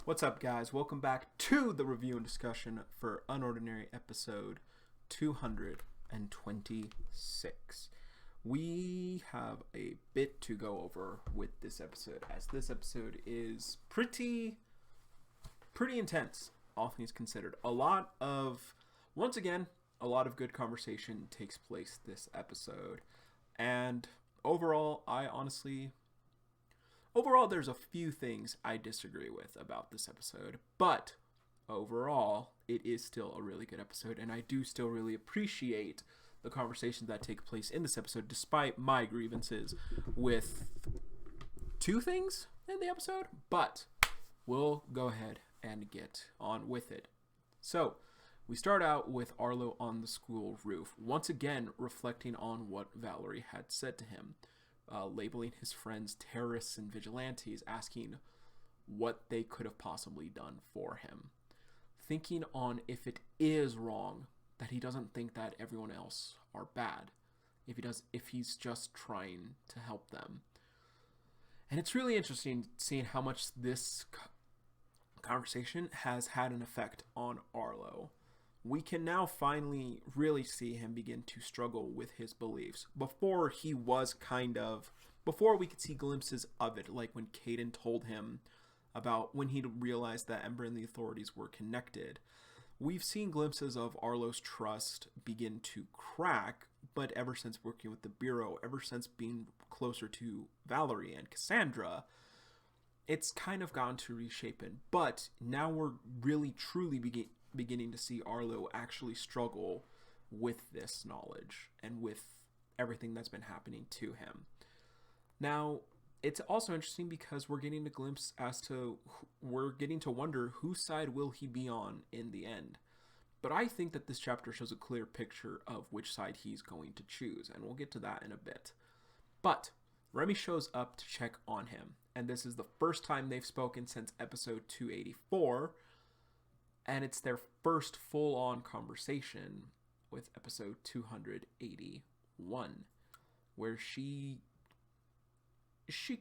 What's up, guys? Welcome back to the review and discussion for UnOrdinary episode 226. We have a bit to go over with this episode, as this episode is pretty intense, all things considered. Once again, a lot of good conversation takes place this episode, and overall, there's a few things I disagree with about this episode, but overall, it is still a really good episode, and I do still really appreciate the conversations that take place in this episode, despite my grievances with two things in the episode, but we'll go ahead and get on with it. So, we start out with Arlo on the school roof, once again reflecting on what Valerie had said to him. Labeling his friends terrorists and vigilantes, asking what they could have possibly done for him. Thinking on if it is wrong that he doesn't think that everyone else are bad. If he's just trying to help them. And it's really interesting seeing how much this conversation has had an effect on Arlo. We can now finally really see him begin to struggle with his beliefs. Before we could see glimpses of it, like when Caden told him about when he realized that Ember and the authorities were connected. We've seen glimpses of Arlo's trust begin to crack, but ever since working with the Bureau, ever since being closer to Valerie and Cassandra, it's kind of gone to reshapen. But now we're really truly beginning to see Arlo actually struggle with this knowledge and with everything that's been happening to him. Now, it's also interesting because we're getting to wonder whose side will he be on in the end. But I think that this chapter shows a clear picture of which side he's going to choose, and we'll get to that in a bit. But Remy shows up to check on him, and this is the first time they've spoken since episode 284, and it's their first full-on conversation with episode 281, where she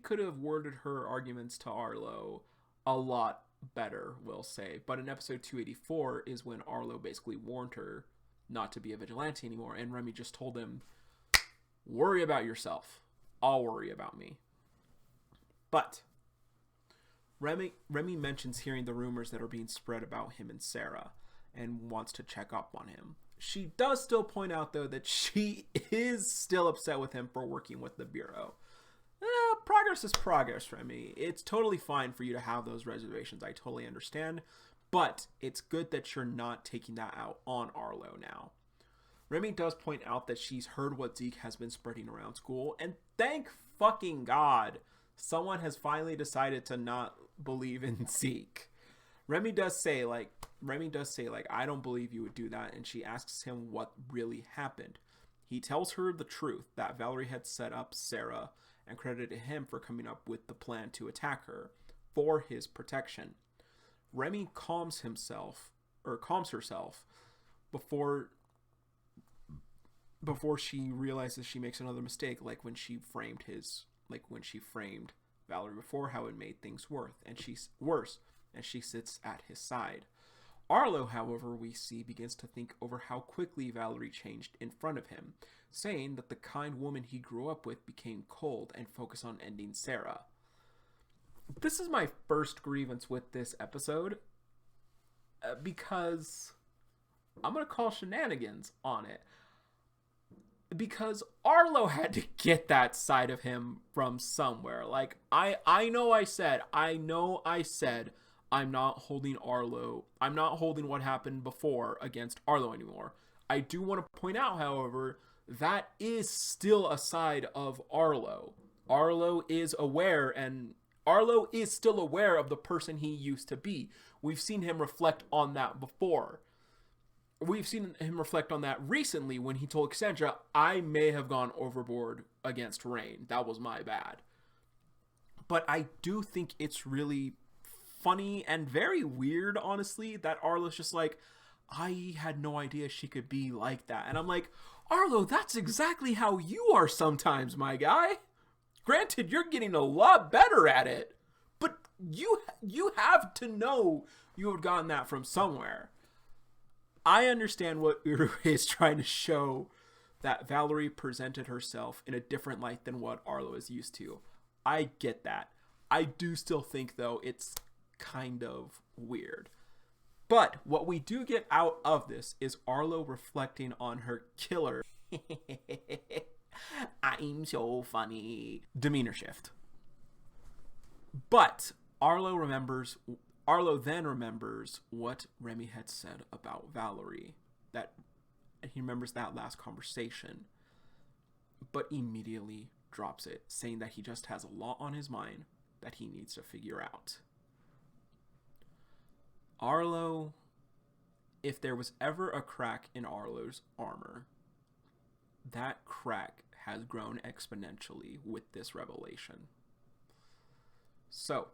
could have worded her arguments to Arlo a lot better, we'll say. But in episode 284 is when Arlo basically warned her not to be a vigilante anymore, and Remy just told him, worry about yourself. I'll worry about me. But Remy mentions hearing the rumors that are being spread about him and Sarah and wants to check up on him. She does still point out, though, that she is still upset with him for working with the Bureau. Progress is progress, Remy. It's totally fine for you to have those reservations. I totally understand. But it's good that you're not taking that out on Arlo now. Remy does point out that she's heard what Zeke has been spreading around school. And thank fucking God, someone has finally decided to not believe in Zeke. Remy does say, I don't believe you would do that. And she asks him what really happened. He tells her the truth, that Valerie had set up Sarah and credited him for coming up with the plan to attack her for his protection. Remy calms herself before she realizes she makes another mistake, like when she framed Valerie before, how it made things worse, and she sits at his side. Arlo, however, we see begins to think over how quickly Valerie changed in front of him, saying that the kind woman he grew up with became cold and focused on ending Sarah. This is my first grievance with this episode, because I'm going to call shenanigans on it. Because Arlo had to get that side of him from somewhere. Like, I know I said I'm not holding what happened before against Arlo anymore. I do want to point out, however, that is still a side of Arlo. Arlo is still aware of the person he used to be. We've seen him reflect on that before. We've seen him reflect on that recently when he told Cassandra, I may have gone overboard against Rain. That was my bad. But I do think it's really funny and very weird, honestly, that Arlo's just like, I had no idea she could be like that. And I'm like, Arlo, that's exactly how you are sometimes, my guy. Granted, you're getting a lot better at it, but you have to know you have gotten that from somewhere. I understand what Uru is trying to show, that Valerie presented herself in a different light than what Arlo is used to. I get that. I do still think, though, it's kind of weird. But what we do get out of this is Arlo reflecting on her killer I'm so funny demeanor shift. But Arlo then remembers what Remy had said about Valerie. That he remembers that last conversation, but immediately drops it, saying that he just has a lot on his mind that he needs to figure out. Arlo, if there was ever a crack in Arlo's armor, that crack has grown exponentially with this revelation. So,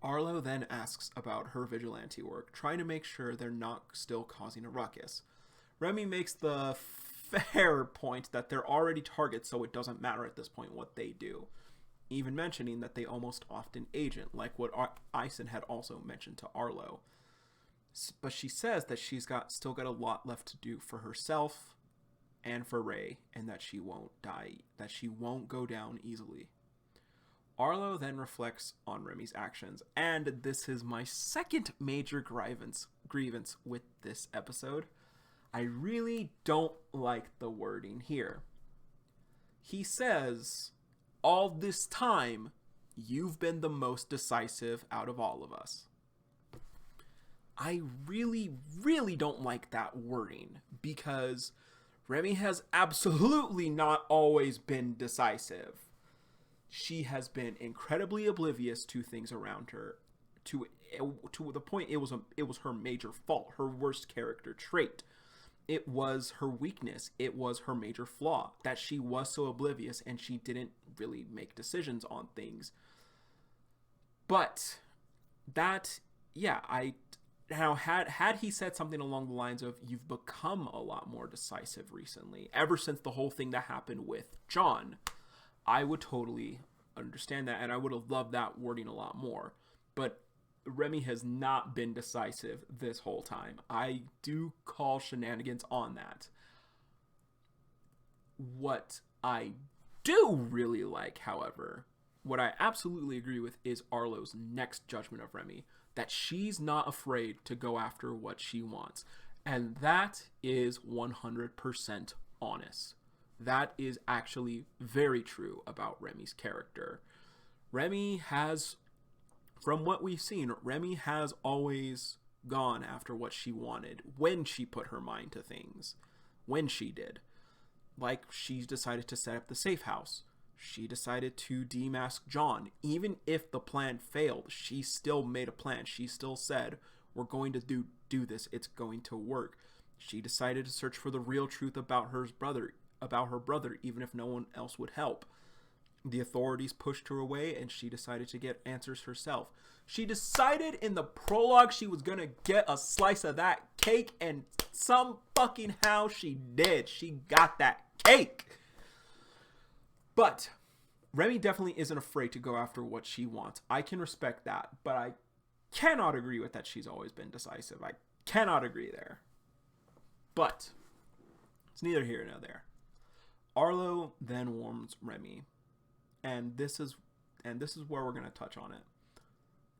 Arlo then asks about her vigilante work, trying to make sure they're not still causing a ruckus. Remy makes the fair point that they're already targets, so it doesn't matter at this point what they do. Even mentioning that they almost often agent, like what Ison had also mentioned to Arlo. But she says that she's still got a lot left to do for herself and for Ray, and that she won't die, that she won't go down easily. Arlo then reflects on Remy's actions, and this is my second major grievance with this episode. I really don't like the wording here. He says, all this time, you've been the most decisive out of all of us. I really, really don't like that wording, because Remy has absolutely not always been decisive. She has been incredibly oblivious to things around her, to the point it was her major fault, her worst character trait. It was her weakness. It was her major flaw, that she was so oblivious and she didn't really make decisions on things. But that, yeah, now had he said something along the lines of, you've become a lot more decisive recently, ever since the whole thing that happened with John, I would totally understand that, and I would have loved that wording a lot more. But Remy has not been decisive this whole time. I do call shenanigans on that. What I do really like, however, what I absolutely agree with, is Arlo's next judgment of Remy, that she's not afraid to go after what she wants. And that is 100% honest. That is actually very true about Remy's character. Remy has, from what we've seen, Remy has always gone after what she wanted when she put her mind to things. When she did. Like, she decided to set up the safe house. She decided to demask John. Even if the plan failed, she still made a plan. She still said, we're going to do this. It's going to work. She decided to search for the real truth about her brother, even if no one else would help. The authorities pushed her away, and she decided to get answers herself. She decided in the prologue she was gonna get a slice of that cake, and some fucking how she did. She got that cake. But Remy definitely isn't afraid to go after what she wants. I can respect that, but I cannot agree with that she's always been decisive. I cannot agree there. But it's neither here nor there. Arlo then warns Remy, and this is where we're going to touch on it.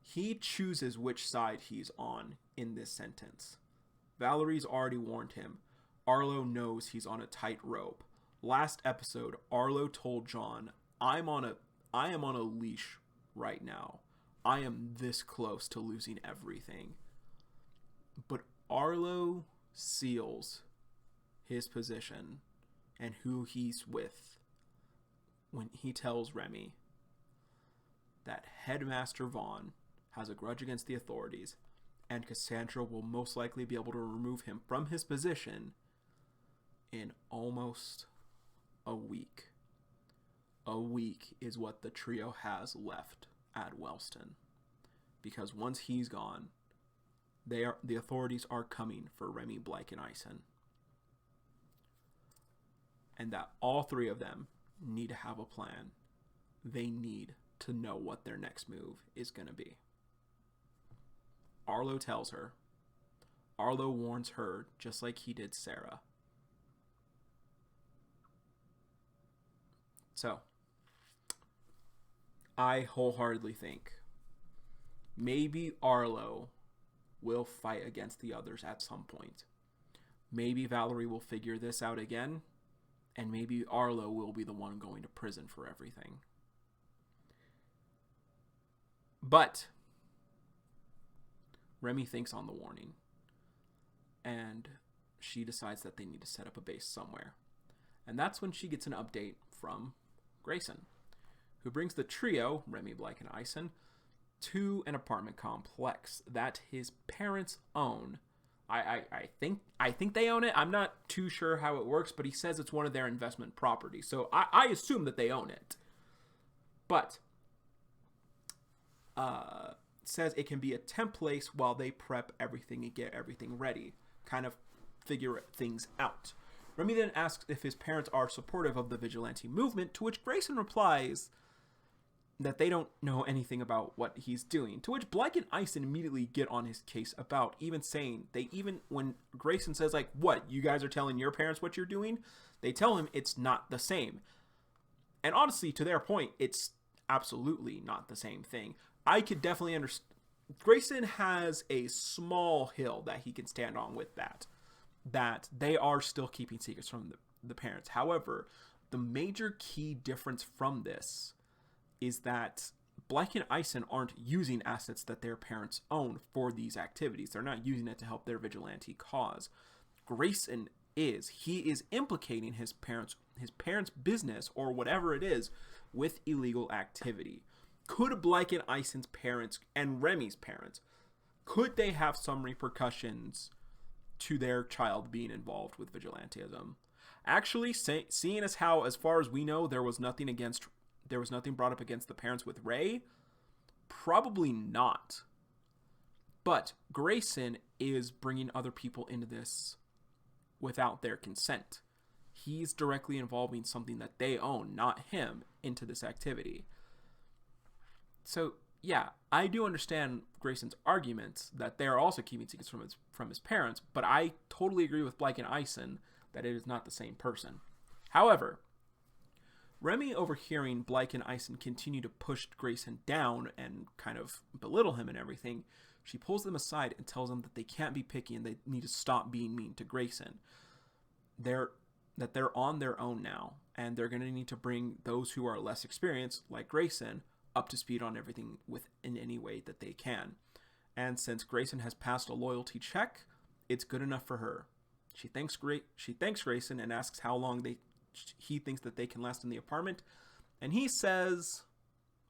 He chooses which side he's on in this sentence. Valerie's already warned him. Arlo knows he's on a tightrope. Last episode, Arlo told John, I am on a leash right now. I am this close to losing everything. But Arlo seals his position and who he's with when he tells Remy that Headmaster Vaughn has a grudge against the authorities, and Cassandra will most likely be able to remove him from his position in almost a week. A week is what the trio has left at Wellston, because once he's gone, the authorities are coming for Remy, Blake, and Ison. And that all three of them need to have a plan. They need to know what their next move is going to be. Arlo tells her. Arlo warns her, just like he did Sarah. So, I wholeheartedly think maybe Arlo will fight against the others at some point. Maybe Valerie will figure this out again, and maybe Arlo will be the one going to prison for everything. But Remy thinks on the warning, and she decides that they need to set up a base somewhere. And that's when she gets an update from Grayson, who brings the trio, Remy, Blyke, and Ison, to an apartment complex that his parents own. I think they own it. I'm not too sure how it works, but he says it's one of their investment properties. So I assume that they own it. But says it can be a temp place while they prep everything and get everything ready. Kind of figure things out. Remy then asks if his parents are supportive of the vigilante movement, to which Grayson replies that they don't know anything about what he's doing, to which Blyke and Ison immediately get on his case about even saying, when Grayson says, like, what, you guys are telling your parents what you're doing? They tell him it's not the same. And honestly, to their point, it's absolutely not the same thing. I could definitely understand. Grayson has a small hill that he can stand on with that they are still keeping secrets from the parents. However, the major key difference from this is that Blyke and Ison aren't using assets that their parents own for these activities. They're not using it to help their vigilante cause. Grayson is. He is implicating his parents' business, or whatever it is, with illegal activity. Could Blyke and Ison's parents and Remy's parents, could they have some repercussions to their child being involved with vigilantism? Actually, seeing as how, as far as we know, there was nothing brought up against the parents with Ray, probably not. But Grayson is bringing other people into this without their consent. He's directly involving something that they own, not him, into this activity. So, yeah, I do understand Grayson's arguments that they are also keeping secrets from his parents, but I totally agree with Blyke and Ison that it is not the same person. However, Remy, overhearing Blyke and Ison continue to push Grayson down and kind of belittle him and everything, she pulls them aside and tells them that they can't be picky and they need to stop being mean to Grayson. They're on their own now, and they're going to need to bring those who are less experienced, like Grayson, up to speed on everything in any way that they can. And since Grayson has passed a loyalty check, it's good enough for her. She thanks Grayson and asks how long he thinks that they can last in the apartment, and he says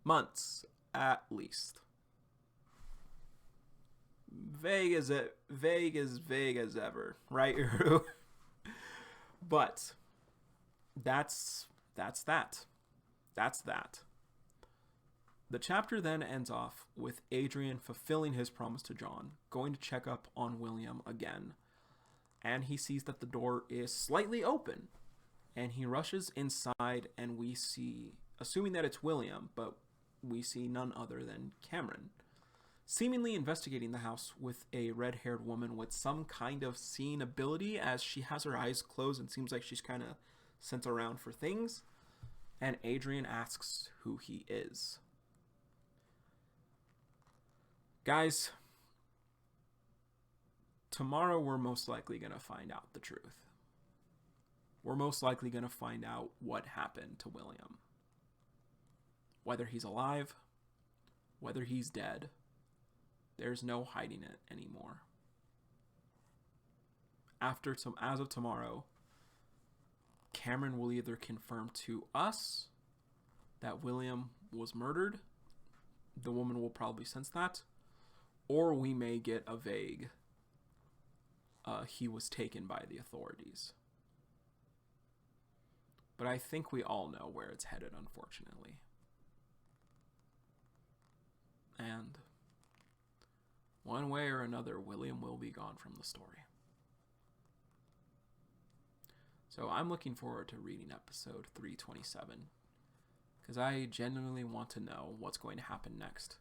months at least. Vague as ever, right? But that's that. The chapter then ends off with Adrian fulfilling his promise to John, going to check up on William again, and he sees that the door is slightly open, and he rushes inside, and we see, assuming that it's William, but we see none other than Cameron, seemingly investigating the house with a red-haired woman with some kind of seeing ability, as she has her eyes closed and seems like she's kind of sent around for things, and Adrian asks who he is. Guys, tomorrow we're most likely going to find out the truth. We're most likely going to find out what happened to William. Whether he's alive, whether he's dead, there's no hiding it anymore. As of tomorrow, Cameron will either confirm to us that William was murdered, the woman will probably sense that, or we may get a vague, he was taken by the authorities. But I think we all know where it's headed, unfortunately. And one way or another, William will be gone from the story. So I'm looking forward to reading episode 327. because I genuinely want to know what's going to happen next.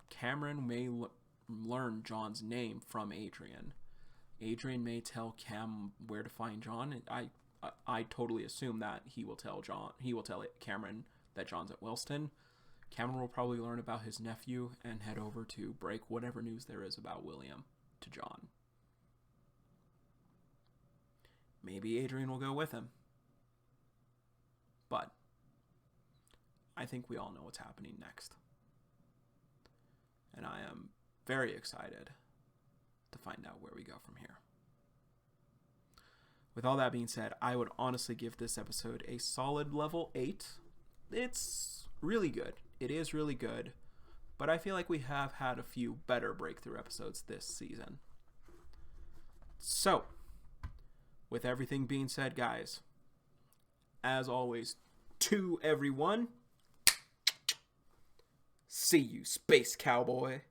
Cameron may learn John's name from Adrian. Adrian may tell Cam where to find John, and I totally assume that he will tell Cameron that John's at Wilston. Cameron will probably learn about his nephew and head over to break whatever news there is about William to John. Maybe Adrian will go with him. But I think we all know what's happening next. And I am very excited to find out where we go from here. With all that being said, I would honestly give this episode a solid level 8. It's really good. It is really good. But I feel like we have had a few better breakthrough episodes this season. So, with everything being said, guys, as always, to everyone, see you, Space Cowboy.